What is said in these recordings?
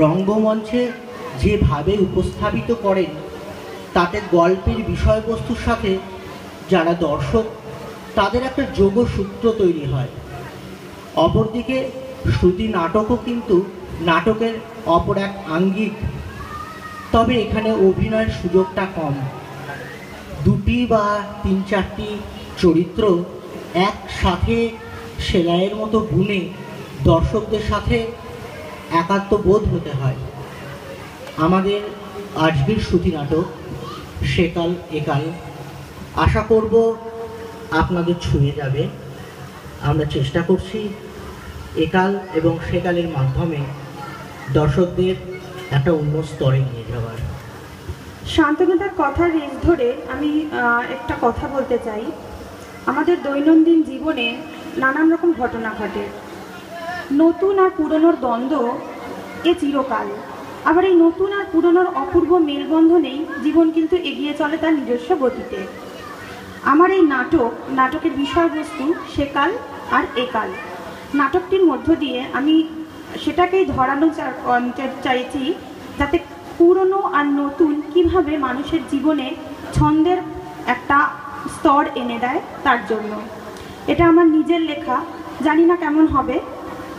রঙ্গমঞ্চে যেভাবে উপস্থাপিত করেন তাতে গল্পের বিষয়বস্তুর সাথে যারা দর্শক তাদের একটা যোগসূত্র তৈরি হয়। অপরদিকে শ্রুতি নাটকও কিন্তু নাটকের অপর এক আঙ্গিক, তবে এখানে অভিনয়ের সুযোগটা কম। দুটি বা তিন চারটি চরিত্র একসাথে সেলাইয়ের মতো বুনে দর্শকদের সাথে একাত্মবোধ হতে হয়। আমাদের আজকের শ্রুতি নাটক সেকাল একাল আশা করব আপনাদের ছুঁয়ে যাবে। আমরা চেষ্টা করছি একাল এবং সেকালের মাধ্যমে দর্শকদের একটা অন্য স্তরে নিয়ে যাওয়ার। শান্তনুদার কথার রেশ ধরে আমি একটা কথা বলতে চাই। আমাদের দৈনন্দিন জীবনে নানান রকম ঘটনা ঘটে, নতুন আর পুরনোর দ্বন্দ্ব এ চিরকাল। আবার এই নতুন আর পুরনোর অপূর্ব মেলবন্ধনেই জীবন কিন্তু এগিয়ে চলে তার নিজস্ব গতিতে। আমার এই নাটকের বিষয়বস্তু সেকাল আর একাল। নাটকটির মধ্য দিয়ে আমি সেটাকেই ধরানো চাইছি, যাতে পুরনো আর নতুন কিভাবে মানুষের জীবনে ছন্দের একটা স্তর এনে দেয় তার জন্য। এটা আমার নিজের লেখা, জানি না কেমন হবে,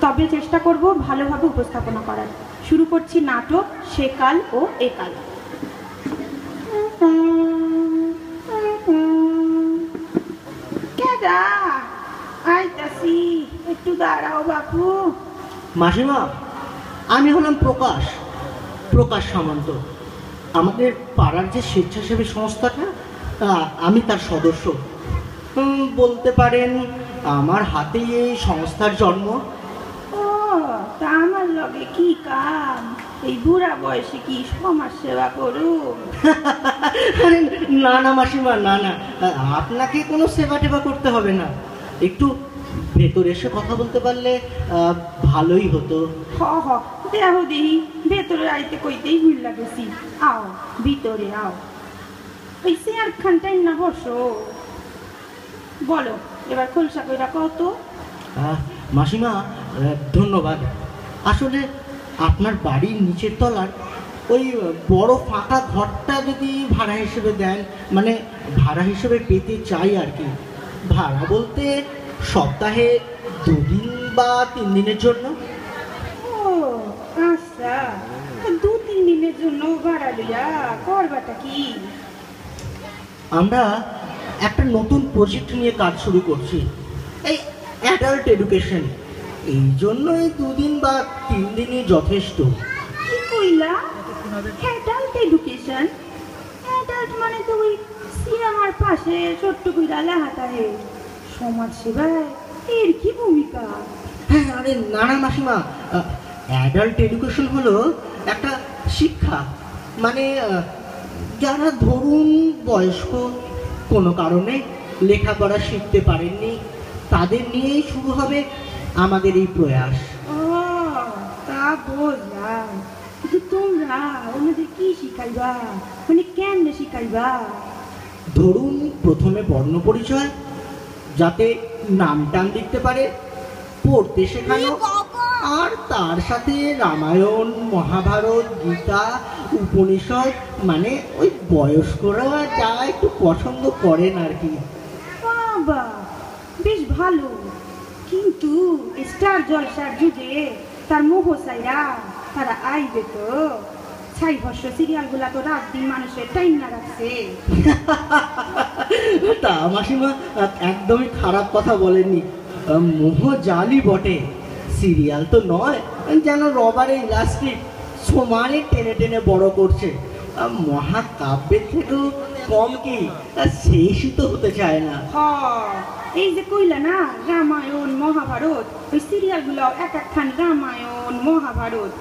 তবে চেষ্টা করব ভালোভাবে উপস্থাপনা করার। শুরু করছি নাটক সেকাল ও একাল। আইতাছি, একটু দাঁড়াও বাপু। মাসিমা, আমি হলাম প্রকাশ সামন্ত। আমাদের পাড়ার যে স্বেচ্ছাসেবী সংস্থাটা, আমি তার সদস্য। বলতে পারেন আমার হাতেই এই সংস্থার জন্ম। ও, তা আমার লগে কি কাম? এই বুড়া বয়সে কি সমাজ সেবা করুন? না না মাসিমা, না, আপনাকে কোনো সেবা টেবা করতে হবে না। একটু ভেতরে এসে কথা বলতে পারলে ভালোই হতো। দেহ দেহি ভেতরে আইতে কইতেই ভুল লাগেছি। আও ভিতরে আও, ওই চেয়ার খানটাই না বসো। বলো এবার খোলসা কইরা কত? মাসিমা ধন্যবাদ। আসলে আপনার বাড়ির নিচের তলার ওই বড় ফাঁকা ঘরটা যদি ভাড়া হিসেবে দেন, মানে ভাড়া হিসেবে পেতে চাই আর কি। ভাড়া বলতে সপ্তাহে 2 দিন বা 3 দিনের জন্য। ও আচ্ছা, 2-3 দিনের জন্য ভাড়া দিয়া করবাটা কি? আমরা একটা নতুন প্রজেক্ট নিয়ে কাজ শুরু করছি, এই অ্যাডাল্ট এডুকেশন। এই জন্য এই 2 দিন বা 3 দিনই যথেষ্ট। কি কইলা? Adult education? অ্যাডাল্ট মানে তো ওই সিনেমার পাশে ছোট্ট কইরা লেখা থাকে সমাজ সেবায়, এর কি ভূমিকা? হ্যাঁ, আরে না মাসিমা, অ্যাডাল্ট এডুকেশন হলো একটা শিক্ষা, মানে যারা ধরুন বয়স্ক, কোনো কারণে লেখাপড়া শিখতে পারেননি, তাদের নিয়েই শুরু হবে আমাদের এই প্রয়াস। ও, তা বুঝলাম, কিন্তু তোমরা ওনাদের কি শিখাইবা, মানে কেমনে শিখাইবা? ধরুন প্রথমে বর্ণ পরিচয়, যাতে নাম টান লিখতে পারে, পড়তে শেখানো, আর তার সাথে রামায়ণ, মহাভারত, গীতা, উপনিষদ, মানে ওই বয়স্করা যা একটু পছন্দ করেন আর কি। বাবা, বেশ ভালো, কিন্তু স্টার জলসার যুগে তার মোহ চাইরা তারা আইবে তো। ছাই ভস্য সিরিয়ালগুলা তো রাত দিন মানুষের টাইম না রাখছে। তা মাসিমা একদমই খারাপ কথা বলেননি, মোহ জালি বটে, সিরিয়াল তো নয় যেন রবারে ইলাস্টিক সমানে টেনে টেনে বড় করছে। মহাকাব্যের থেকেও কম কি শেষই তো হতে চায় না। এই যে কইলা না রামায়ণ মহাভারত, ওই সিরিয়ালগুলো এক একখান রামায়ণ মহাভারত,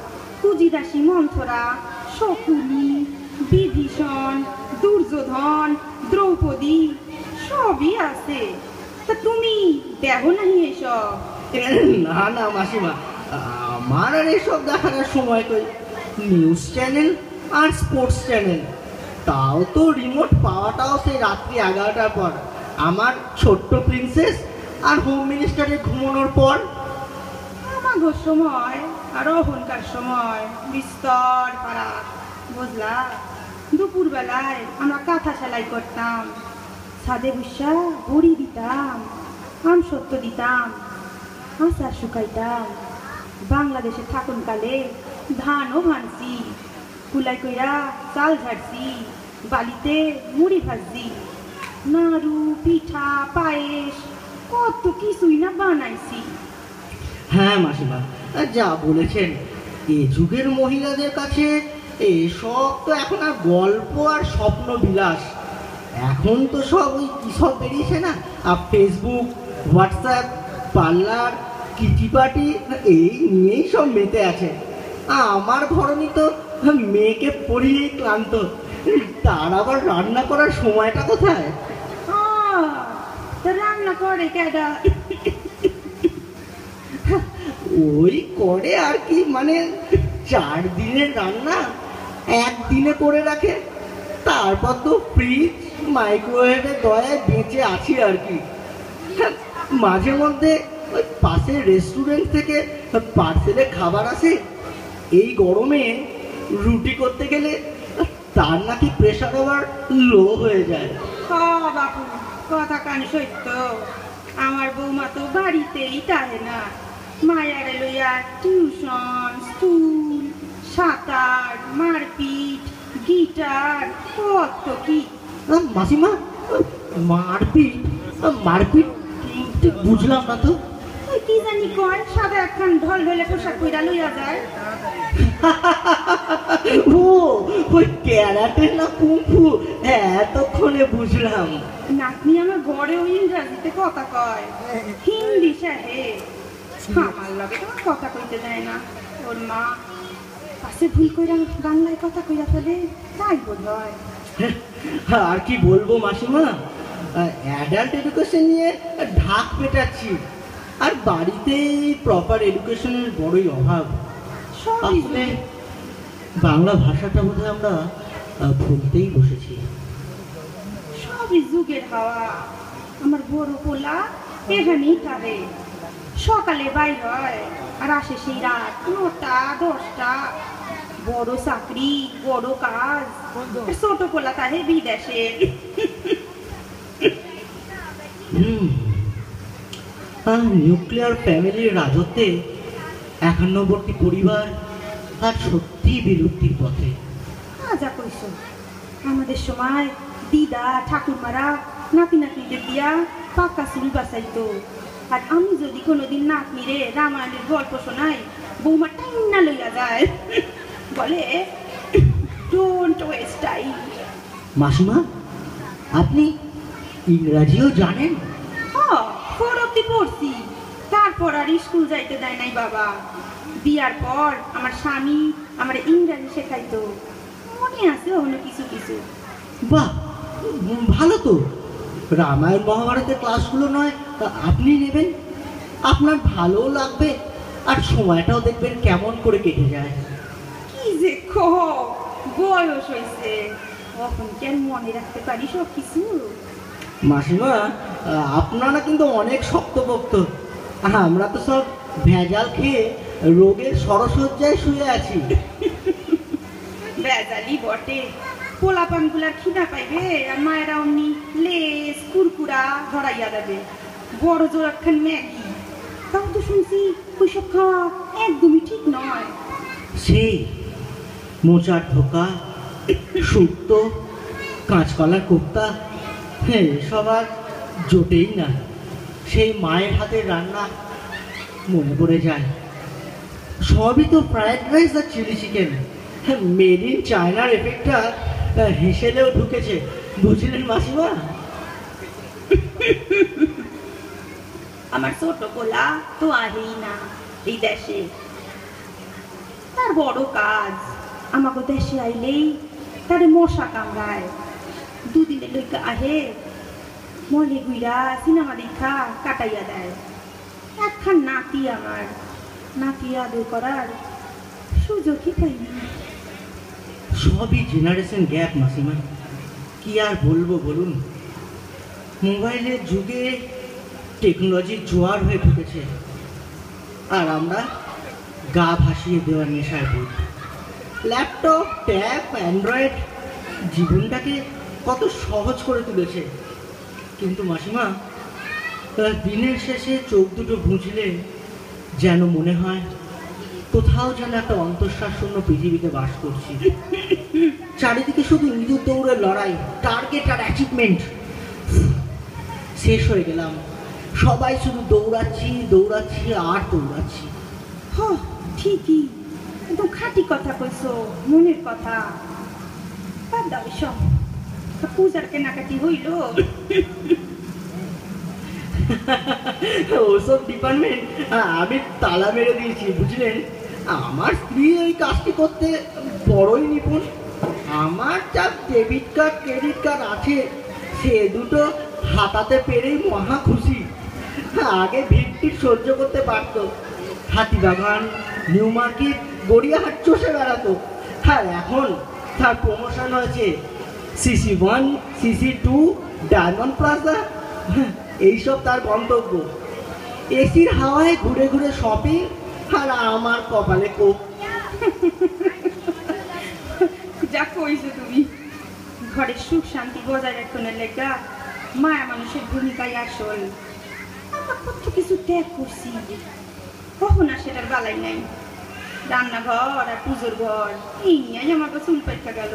কুজিদাসী মন্থরা, শকুনি, বিভীষণ, দুর্যোধন, দ্রৌপদী সবই আছে। তা তুমি দেখো নাহি এসব? না মাসিমা, আমার আর এসব দেখার সময় কই। নিউজ চ্যানেল আর স্পোর্টস চ্যানেল, তাও তো রিমোট পাওয়াটাও সেই রাত্রি 11টার পর। আমার ছোট্ট প্রিন্সেস আর হোম মিনিস্টারের ঘুমানোর পর। আমাগো সময় আর ওখানকার সময় বিস্তর পারা, বুঝলা? দুপুরবেলায় আমরা কাঁথা সেলাই করতাম, ছাদে বসা বড়ি দিতাম, আম সত্য দিতাম, আচার শুকাইতাম। বাংলাদেশে থাকুন কালে ধানও ভানছি, কুলাই কইরা চাল ঝাড়ছি, বালিতে মুড়ি ভাজছি, নাড়ু পিঠা পায়েস কত কিছুই না বানাইছি। হ্যাঁ মাসিমা, যা বলেছেন, এ যুগের মহিলাদের কাছে এসব তো এখন আর গল্প আর স্বপ্ন বিলাস। এখন তো সব ওই কী সব বেরিয়েছে না, Facebook, WhatsApp, parlour, Kitty party, এই নিয়েই সব মেতে আছে। আমার ধরনই তো মেয়েকে পড়িয়েই ক্লান্ত, তার আবার রান্না করার সময়টা কোথায়? রান্না করে কেডা? ওই করে আর কি, মানে 4 দিনের রান্না একদিনে করে রাখে, তারপর তো ফ্রিজ মাইক্রোওয়েভের দয়ায় বেঁচে আছি আর কি। মাঝে মধ্যে ওই পাশের রেস্টুরেন্ট থেকে পার্সেলে খাবার আসে। এই গরমে রুটি করতে গেলে তার নাকি প্রেশার আবার লো হয়ে যায়। বাপু, কথা কান সত্য। আমার বৌমা তো বাড়িতেই থাকে না, মায়ারে লইয়া টিউশন, স্কুল, সাঁতার, মারপিট, গিটার, কত কি। মাসিমা, মারপিট মারপিট ঠিক বুঝলাম না তো। কি জানি কয়, সাদা একখান ঢল ঢলে পোশাক কইরা লইয়া যায়। ও ওই ক্যারাটে না কুংফু, এতক্ষণে বুঝলাম। নাতনি আমার ঘরেও ইংরাজিতে কথা কয়, হিন্দি সাহে। আমার লগে তো কথা কইতে দেয় না। ওর মা পাশে ভুল কইরা বাংলায় কথা কইরা ফেলে, তাই বোধ হয়। আর কি বলবো মাসিমা, অ্যাডাল্ট এডুকেশন নিয়ে ঢাক পেটাচ্ছি, আর বাড়িতে প্রপার এডুকেশনের বড়ই অভাব। আসলে বাংলা ভাষাটা বোধহয় আমরা ভুলতেই বসেছি। সবই যুগের হাওয়া। আমার বড় পোলা এখানেই থাকে, সকালে বাইর হয় আর আসে সেই রাত 9টা 10টা। বড় চাকরি, বড় কাজ। ছোট পোলা তাহে বিদেশে। নিউক্লিয়ার ফ্যামিলির রাজত্বে 51টি পরিবার আর সত্যি বিলুপ্তির পথে। যা কইস, আমাদের সময় দিদা ঠাকুরমারা নাতি নাতনিদের দিয়া পাকা চুল বাঁচাইতো। আর আমি যদি কোনোদিন নাতনিরে রামায়ণের গল্প শোনাই, বৌমা টাইনা লইয়া যায়, বলে ডোন্ট ওয়েস্ট টাইম। মাসিমা, আপনি ইংরাজিও জানেন? হ্যাঁ, 4 অবধি পড়ছি, তারপর আর স্কুল যাইতে দেয় নাই বাবা। বিয়ার পর আমার স্বামী আমার ইংরাজি শেখাইতো, মনে আছে অন্য কিছু কিছু। বাহ, ভালো তো। রামায়ণ মহাভারতের ক্লাসগুলো নয় আপনি নেবেন, আপনার ভালোও লাগবে, আর সময়টাও দেখবেন কেমন করে কেটে যায়। কি যে কহ, বয়স হয়েছে, কখন কেন মনে রাখতে পারি সব কিছু। মাসিমা, আপনারা কিন্তু অনেক শক্তপোক্ত, আমরা তো সব ভেজাল খেয়ে রোগের সরসজ্জায় শুয়ে আছি। ভেজালি বটে, পোলাপানগুলার খিদা পাইবে আর মায়েরা অমনি লেস কুরকুরা ধরাইয়া দেবে, বড় জোর একখান ম্যাগি। তাও তো শুনছি ওইসব খাওয়া একদমই ঠিক নয়। সেই মোচার ধোকা, শুক্তো, কাঁচকলার কোপ্তা, সব আর জোটেই না। সেই মায়ের হাতের রান্না মনে পড়ে যায়। সবই তো ফ্রায়েড রাইস আর চিলি চিকেন, মেড ইন চায়নার এফেক্টটা হেসেলেও ঢুকেছে, বুঝলেন মাসিমা? আমার ছোট পোলা তো আহেই না এই দেশে, তার বড় কাজ। আমাকে দেশে আইলেই তারে মশা কামড়ায়, দুদিনে লইকা আহে, মনে গুইরা সিনেমা দেখা কাটাইয়া দেয়। একখান নাতি, আমার নাতি আদর করার সুযোগই পাইনি। সবই জেনারেশন গ্যাপ মাসিমা, কি আর বলবো বলুন। মোবাইলের যুগে টেকনোলজির জোয়ার হয়ে ঢুকেছে, আর আমরা গা ভাসিয়ে দেওয়ার নেশায় বুধ। ল্যাপটপ, ট্যাব, অ্যান্ড্রয়েড জীবনটাকে কত সহজ করে তুলেছে। কিন্তু মাসিমা, দিনের শেষে চোখ দুটো বুঝলে যেন মনে হয় কোথাও যেন একটা অন্তঃশ্বাস শূন্য পৃথিবীতে বাস করছি। চারিদিকে শুধু ইঁদুর দৌড়ের লড়াই, টার্গেট আর অ্যাচিভমেন্ট। শেষ হয়ে গেলাম। সবাই শুধু দৌড়াচ্ছি দৌড়াচ্ছি আর দৌড়াচ্ছি। হ, ঠিকই, একদম খাঁটি কথা কইছো, মনের কথা। বাদ দাও এসব, পূজার কেনাকাটি হইল? ওসব ডিপার্টমেন্ট আমি তালা মেরে দিয়েছি, বুঝলেন। আমার স্ত্রী ওই কাজটি করতে বড়ই নিপুণ। আমার যা ডেবিট কার্ড, ক্রেডিট কার্ড আছে, সে দুটো হাতাতে পেরেই মহা খুশি। আগে ভিড় সহ্য করতে পারত। হাতিবাগান, নিউ মার্কেট, গড়িয়াহাট চষে বেড়াতো। আর এখন তার প্রমোশন হয়েছে CC1, CC2, ডায়মন্ড প্লাজা, এইসব তার গন্তব্য। এসির হাওয়ায় ঘুরে ঘুরে শপিং, আর আমার কপালে কোপ। যা কইছো তুমি, ঘরের সুখ শান্তি বজায় রাখতে লেগা মায়া মানুষের ভূমিকায় আসল। আমরা কত কিছু ত্যাগ করছি, কখন আর সেটার বালাই নাই। রান্নাঘর আর পুজোর ঘর, এই নিয়ে আমার চুল পেটকা গেল।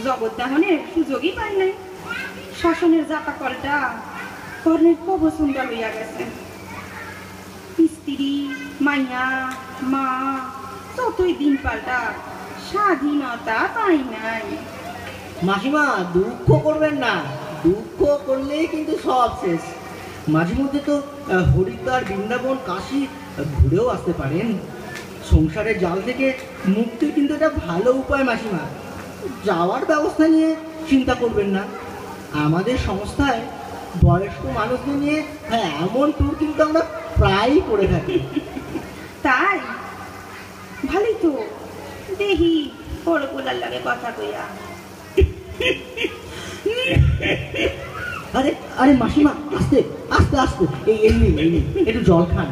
জগৎ দাহনের সুযোগই পাই নাই। শাসনের জাতা কলটা কর্ণের কবচুন্ডা লইয়া গেছে। স্ত্রী, মাইয়া, মা যতই দিন পাল্টা, স্বাধীনতা পাই নাই। মাসিমা, দুঃখ করবেন না। দুঃখ করলেই কিন্তু সব শেষ। মাঝে মধ্যে তো হরিদ্বার, বৃন্দাবন, কাশী ঘুরেও আসতে পারেন। সংসারের জাল থেকে মুক্তির কিন্তু এটা ভালো উপায় মাসিমা। যাওয়ার ব্যবস্থা নিয়ে চিন্তা করবেন না। আমাদের সংস্থায় বয়স্ক মানুষদের নিয়ে এমন ট্যুর কিন্তু আমরা প্রায়ই করে থাকি। তাই ভালোই তো, দেখি বড় পোলার লাগে কথা কইয়া। আরে আরে মাসিমা, আস্তে আস্তে আস্তে, এই এমনি এমনি একটু জল খান।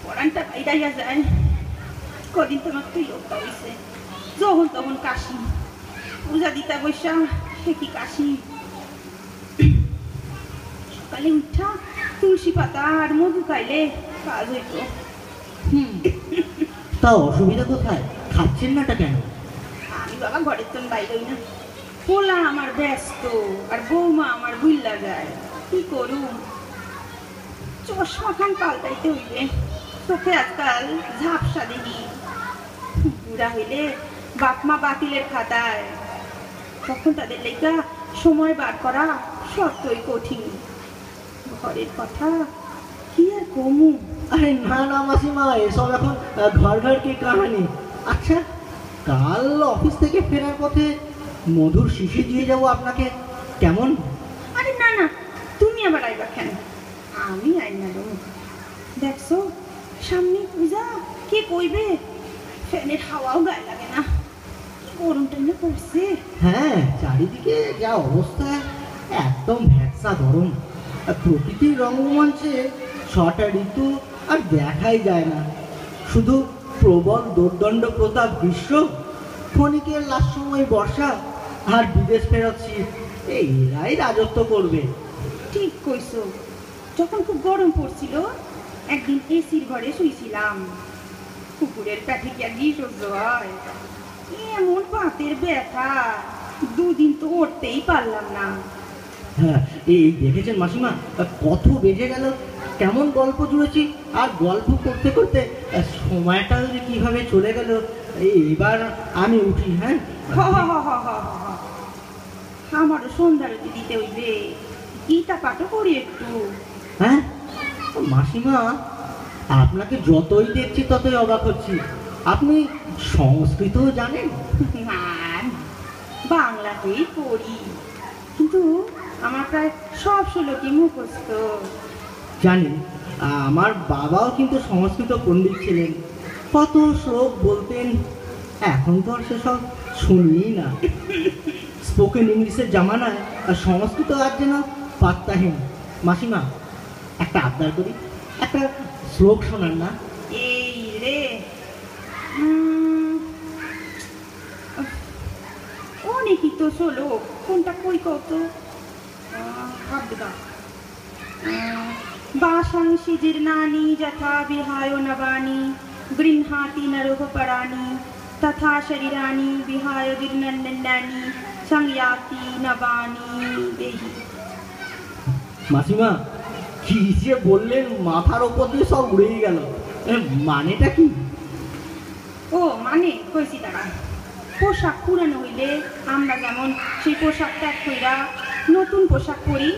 পরানটা বাইরাইয়া যায়। কদিন তোমার তুই লোকটা হয়েছে, যখন তখন কাশি। পূজা দিতা বৈশা সে কি কাশি। সকালে উঠা তুলসী পাতা আর মধু খাইলে কাজ হইতো। তা অসুবিধা কোথায়? খাচ্ছেন নাটা কেন? আমি বাবা ঘরের তো বাইরেই না। পোলা আমার ব্যস্ত আর বৌমা আমার বুল্লা যায়, কি করুম। চশমা খান পাল্টাইতে হইবে, চোখে আজকাল ঝাপসা দেখি। বুড়া হইলে বাপমা বাতিলের খাতায়, তখন তাদের লেগা সময় বার করা সত্যই কঠিন। ঘরের কথা কি আর কমু। আরে না না মাসিমা, এসব এখন ঘর ঘর কি কাহানি। আচ্ছা, কাল অফিস থেকে ফেরার পথে মধুর শিশি দিয়ে যাবো আপনাকে, কেমন? আরে না না, তুমি আবার আইবা কেন? আমি আই না। দেখছো সামনে পূজা, কে কইবে? ফ্যানের হাওয়াও গায়ে লাগে না, কি গরমটা না পড়ছে। হ্যাঁ, চারিদিকে যা অবস্থা, একদম ভ্যাপসা গরম। আর প্রকৃতির রঙ্গমঞ্চে 6টা ঋতু আর দেখাই যায় না। শুধু প্রবল দোর্দণ্ড প্রতাপ গ্রীষ্ম, ক্ষণিকের লাস্যময় বর্ষা, আর বিদেশ ফেরত শীত। এরাই রাজত্ব করবে। ঠিক কইছো। যখন খুব গরম পড়ছিল, একদিন এসির ঘরে শুইছিলাম। কুকুরের পেটে কি আর ঘি সহ্য হয়? এমন বাতের ব্যথা, 2 দিন তো উঠতেই পারলাম না। হ্যাঁ, এই দেখেছেন মাসিমা, কত বেজে গেল, কেমন গল্প জুড়েছি। আর গল্প করতে করতে সময়টা যে কিভাবে চলে গেল। এবার আমি উঠি। হ্যাঁ, আমারও সন্ধ্যারতি দিতে হইবে, গীতা পাঠও করি একটু। হ্যাঁ মাসিমা, আপনাকে যতই দেখছি ততই অবাক হচ্ছি। আপনি সংস্কৃত জানেন? বাংলাতেই পড়ি, কিন্তু আমার প্রায় সব শ্লোকই মুখস্থ। জানেন, আমার বাবাও কিন্তু সংস্কৃত পণ্ডিত ছিলেন। কত শ্লোক বলতেন, এখন তো আর সেসব শুনিই না। স্পোকেন ইংলিশের জামানায় আর সংস্কৃত আর যেন পাত্তাহীন। মাসিমা, একটা আবদার করি, একটা শ্লোক শোনান না। এই রে, অনেকই তো শোলো, কোনটা কই কত ভাবতে দাও। বাসাংশি জীর্ণানি যথা বিহায় নবানি গৃহাতি নরোহ পরাণি তথা শরীরানি বিহায় জীর্ণন্যানি সংয়াতি নবানি দেহি। মাসিমা কি যে বললেন, মাথার ওপর দিয়ে সব উড়েই গেল। মানেটা কি? ও মানে কইছি তারা, পোশাক পুরানো হইলে আমরা যেমন সেই পোশাক ত্যাগ কইরা নতুন পোশাক পরি,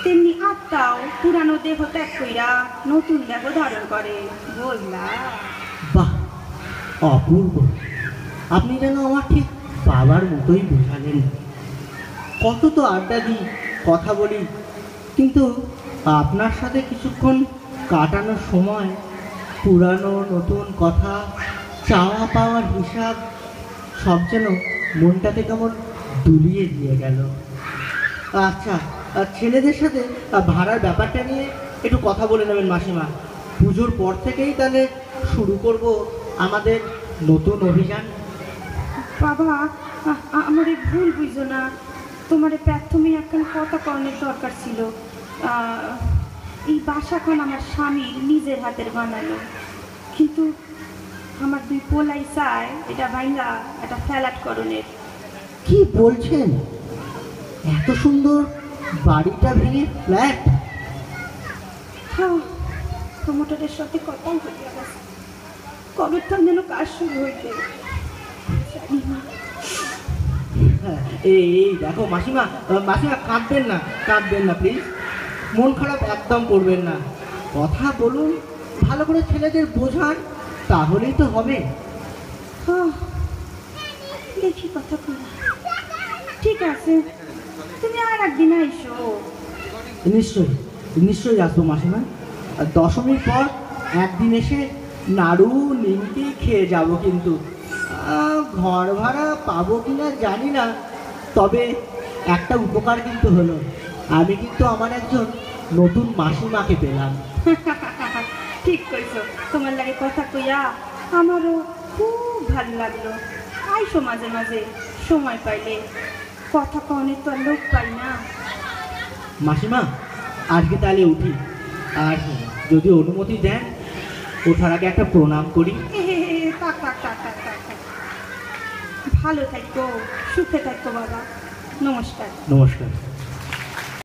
তেমনি আত্মাও পুরানো দেহ ত্যাগ কইরা নতুন দেহ ধারণ করে। বুঝলা? বাহ, অপূর্ব। আপনি যেন আমার ঠিক বাবার মতোই বোঝালেন। কত তো আড্ডা দিই, কথা বলি, কিন্তু আপনার সাথে কিছুক্ষণ কাটানোর সময় পুরানো নতুন কথা, চাওয়া পাওয়ার হিসাব সব যেন মনটাতে কেমন দুলিয়ে দিয়ে গেল। আচ্ছা, ছেলেদের সাথে ভাড়ার ব্যাপারটা নিয়ে একটু কথা বলে নেবেন মাসিমা। পুজোর পর থেকেই তাহলে শুরু করব আমাদের নতুন অভিযান। বাবা, আমার ভুল বুঝো না, তোমার প্রাথমে একখান কথা কর্ণের দরকার ছিল। এই বাসাখান আমার স্বামীর নিজের হাতের বানালো, কিন্তু আমার দুই পোলাই চায় এটা ভাঙ্গা একটা ফ্ল্যাট করণের। কি বলছেন? এত সুন্দর বাড়িটা ভেঙে ফ্ল্যাট? হ্যাঁ, প্রমোটারের সাথে কথাও হয়ে গেছে, কবে তো যেন কাজ শুরু হইতে জানি না। এই দেখো মাসিমা, মাসিমা কাঁদবেন না, কাঁদবেন না প্লিজ, মন খারাপ একদম করবেন না। কথা বলুন, ভালো করে ছেলেদের বোঝান, তাহলেই তো হবে। দেখি কথা বলা। ঠিক আছে, তুমি আর একদিন আইসো। নিশ্চয়ই নিশ্চয়ই আসবো মাসিমা। দশমীর পর একদিন এসে নাড়ু নিমকি খেয়ে যাব, কিন্তু ঘর ভাড়া পাবো কিনা জানি না। তবে একটা উপকার কিন্তু হলো, আমি কিন্তু আমার একজন নতুন মাসিমাকে পেলাম। ঠিক কইছো, তোমার লাগে কথা কইয়া আমারও খুব ভালো লাগলো। আইসো মাঝে মাঝে সময় পাইলে, কথা কনে তো আর লোক পাই না। মাসিমা আজকে তাহলে উঠি, আর যদি অনুমতি দেন ওঠার আগে একটা প্রণাম করি। থাক থাক থাক থাক থাক থাক। ভালো থাকো, সুখে থাকো বাবা। নমস্কার। নমস্কার।